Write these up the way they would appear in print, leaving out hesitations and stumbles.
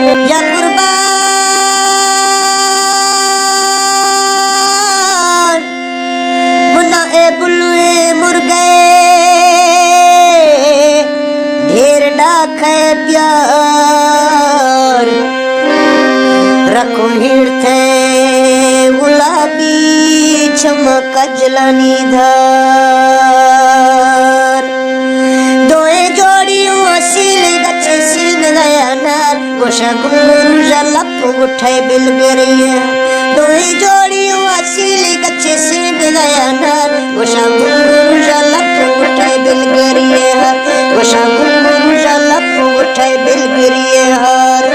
या कुर्बान मुन्ना ए बुल्लुए मुर्गे ढेर डाखे प्यार रखो हिड़ थे गुलाबी चमक जलानी धार दोए जोड़ियों असील गच्छे सीन गया नार गोशा गुल्लू जलप उठे बिल गिरिए दोए जोड़ियों असील गच्छे सीन गया नार गोशा गुल्लू जलप उठे बिल गिरिए हर गोशा गुल्लू जलप उठे बिल गिरिए हर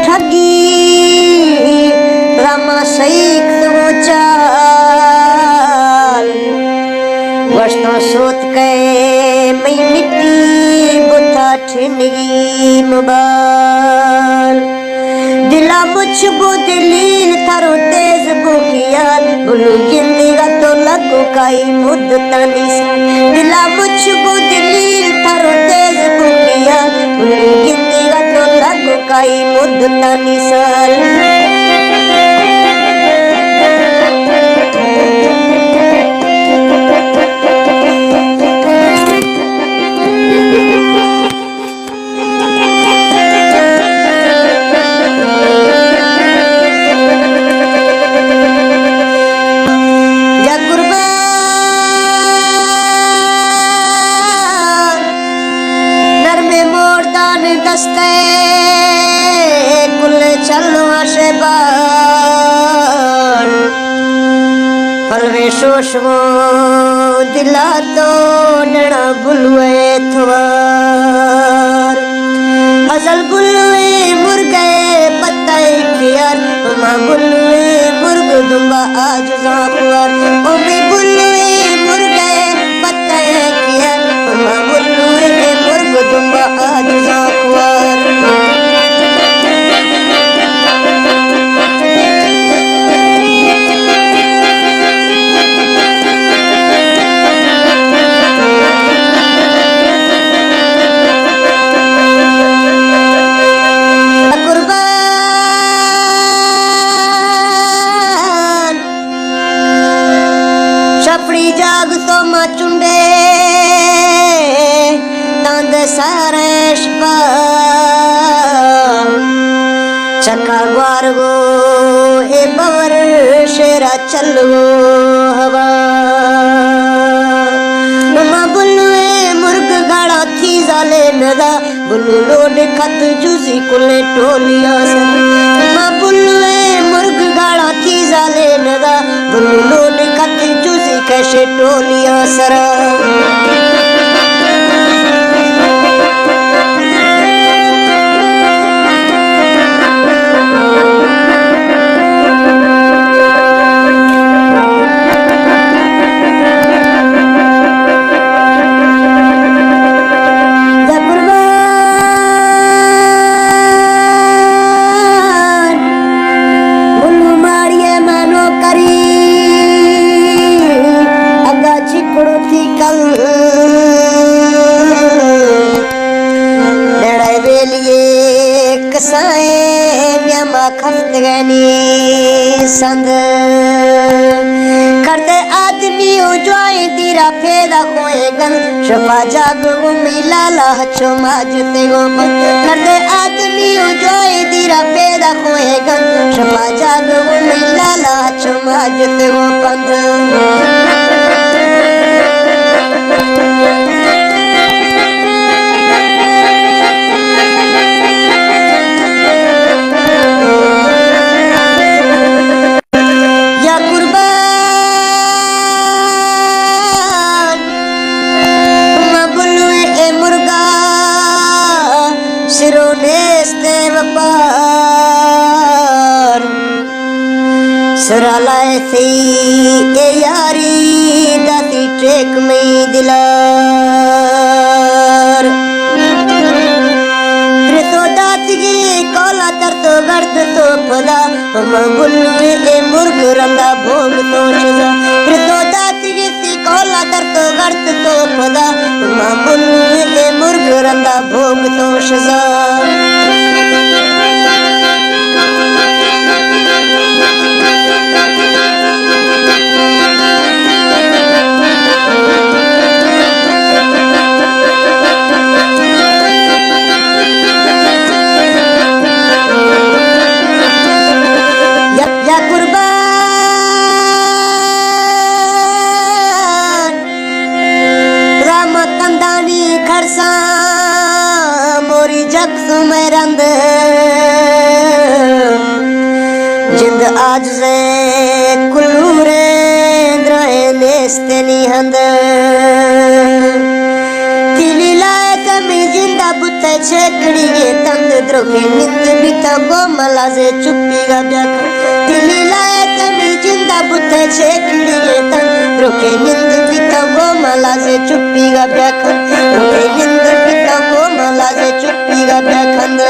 ठगी रामा सईक चाल वस्तों सोत के मई मिट्टी बुथा ठिनगी मुबाल दिला मुझ बो दिलील थारो तेज बुखियाल बुलू जिंदगा तो लगो काई मुद्दता निशान दिला मुझ बो दिलील थारो तेज बुखियाल बुलू जिंदगा तो लगो काई मुद्दता निशान शोशवो दिला तो डड़ा बुलवे थवार अजल बुलवे मुर्गे पत्ते खियार मां बुलवे मुर्ग दुम्बा आज जाकुआर ओ मैं बुलवे मुर्गे पत्ते खियार मां बुलवे मुर्ग दुम्बा आज जाकुआर चुंडे तंद सारेश चक्का ग्वार गो ए बवर शेरा चल गो हवा मां बुलवे मुर्ग गाड़ा थी जाले नदा बुल्लू लोड खत जूसी कुले टोलिया मां बुलवे मुर्ग गाड़ा थी जाले नदा बुल्लू लोड खत जूसी कैसे टोलिया सरा संग करते आदमी उजवाए तेरा फेदा होए गन शफा जाग मिला लाचो माजते गो करते आदमी उजवाए तेरा फेदा होए गन शफा जाग मिला लाचो माजते गो पंध सुरालाए थी ए यारी दाती ट्रेक में दिलार तो दातगी कोला तर तो गर्द तो पदा मंगुलवे ए मुर्ग रंदा भोग तो चला तो दातगी सी कोला तर तो गर्द तो पदा मंगुलवे ए मुर्ग रंदा भोग तो शजा सुमेरंद जिंद आज से कुलूरे द्रहे नेस्ते निहंद तिली लाए कमी जिंदा बुते छेकड़ी ये तंद द्रोखे निंद बिता गोमला से चुप्पी का ब्याख तिली लाए कमी जिंदा बुते छेकड़ी ये तंद द्रोखे निंद बिता गोमला से चुप्पी का ब्याख द्रोखे निंद बिता गोमला से चुप्पी का ब्याखंद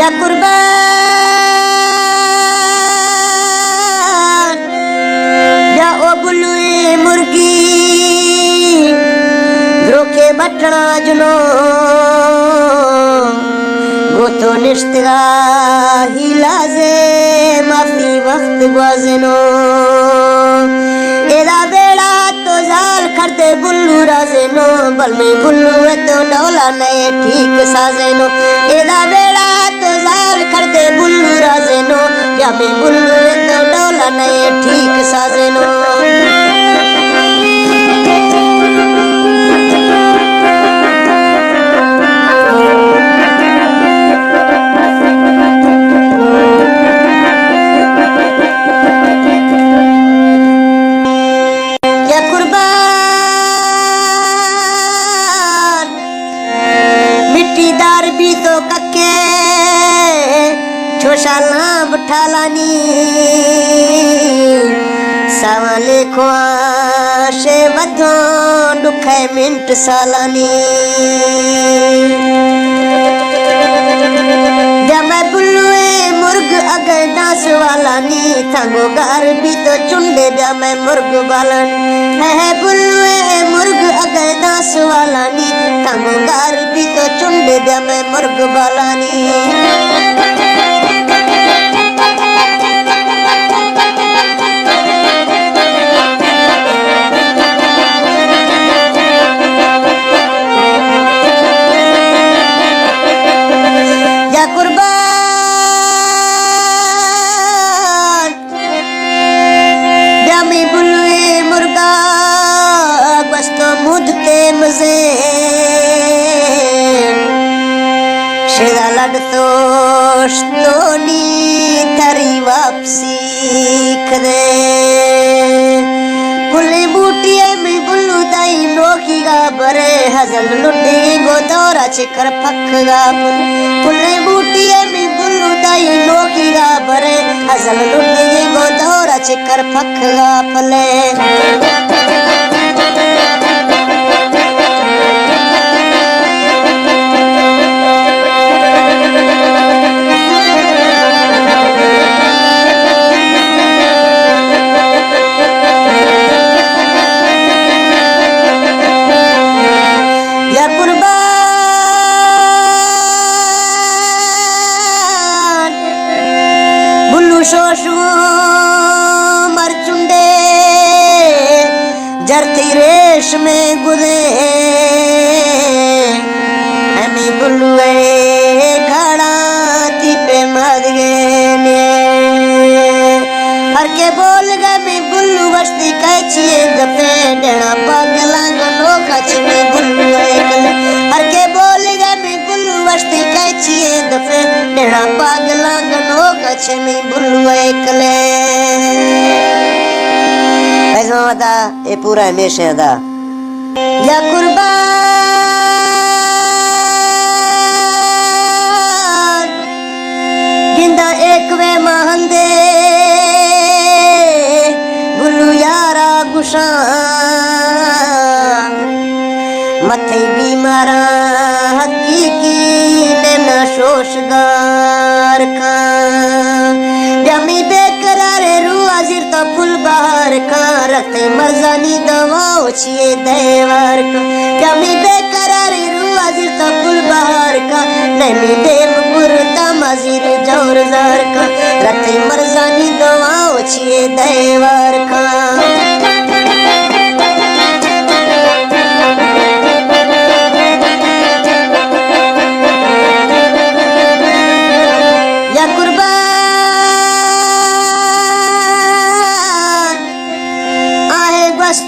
या कुर्बान या ओ बुलुए मुर्गी द्रोखे बटना जुनो तो निश्तरा हिलाजे माफी वक्त ग्वाजनो एदा बेड़ा तो जाल खरते बुल्लू राजेनो बल में बुल्लू है तो डोला नए ठीक साजेनो एदा बेड़ा तो जाल खरते बुल्लू राजेनो या में बुल्लू है तो डोला नए ठीक साजेनो छोशाला बठालानी सावले ख्वाशे बधो दुखे मिंट सालानी जमे बुल्लुए मुर्ग अगर दास वालानी थांगो गार भी तो चुंडे जमे मुर्ग बालानी है बुल्लुए मुर्ग अगर दास वालानी थांगो गार भी तो चुंडे जमे मुर्ग बालानी दोस्तोनी थरी वापसी करे कुली बूटिए में बुल्लू दाई नोकी गा बरे हजल लुटी गोदौरा चिकर फक गा कुली बूटिए में बुल्लू दाई नोकी गा बरे हजल लुटी गोदौरा चिकर फक गा पले शोशु मरचुंडे जरती रेश में गुदे हमें बुलुए खड़ा तीपे मद गए हर के बोल गए मैं बुल्लू बस्ती कैचिए गफे डेना पगला गनो खच में बुलुए हर के बोल गए मैं बुल्लू बस्ती कैचिए गफे डेना पगला गनो खच में बुलुए कले ऐसा होता ये पूरा हमेशा था या कुर्बान गिंदा एक वे महंदे गुल्लू यारा गुशान मथे बीमारा हकीकी न शोशगार का जमी बेकरार रू हाजिर तो फुल बहार का रखते मर्जानी दवाओ छिए देवार का जमी बेकरार रू हाजिर तो फुल बहार का नैनी देव गुरता मजीर जोरदार का रखते मर्जानी दवाओ छिए देवार का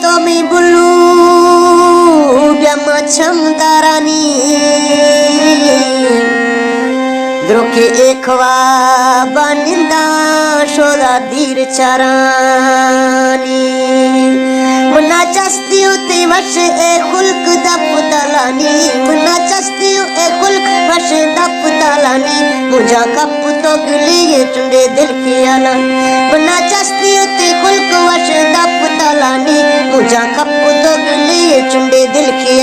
तो मी बुल्लू जमछम दारानी द्रोके एकवा बनिंदा शोला दीर चारानी मुन्ना चस्ती उते वश ए खुल्क दप दलानी मुन्ना चस्ती ए खुल्क वश दप दलानी मुझा कप तो गिलिए चुंडे दिल की आला मुन्ना चस्ती उते खुल्क वश दप दलानी मुझा कप तो गिलिए चुंडे दिल की